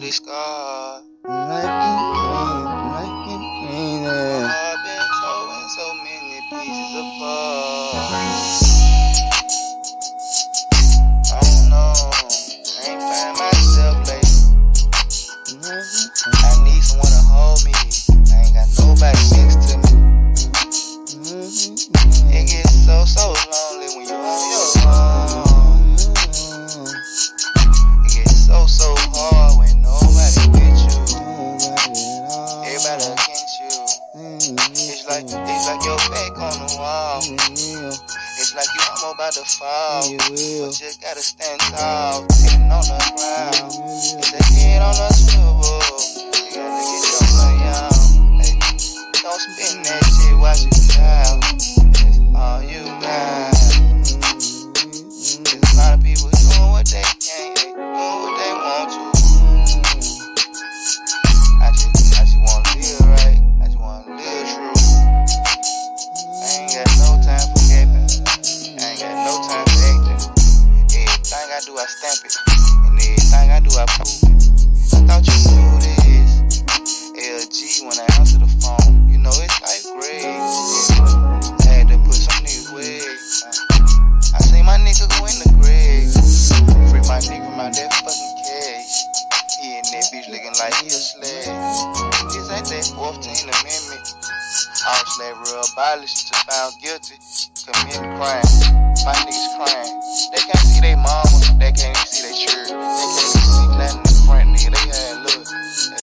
lonely scar. Like I've been torn in so many pieces apart. I don't know, I ain't find myself lately. I need someone to hold me. I ain't got nobody next to me. It gets so lonely when you're on your own. It gets so hard when nobody with you. Everybody against you. It's like your back on the wall. It's like you almost about to fall. But you gotta stand tall, sitting on the ground. It's a head on a swivel. You gotta get your money out. Hey, don't spin that shit, watch it down. It's all you got. There's a lot of people doing what they can, doing what they want to. I just wanna live right. I just wanna live true. I ain't got no time for capping. I ain't got no time for acting. Everything I do, I stamp it. And everything I do, I prove it. I thought you knew this. LG when I answer the phone. You know it's like great. I had to put some niggas wigs. I seen my nigga go in the grave. Free my nigga from out that fucking cage. He in that bitch looking like he a slave. This ain't that 14th Amendment. All slavery abolished to found guilty. Committing crime. My niggas crying. They can't see they mama. They can't even see they shirt. They can't even see nothing in the front, nigga. They had look.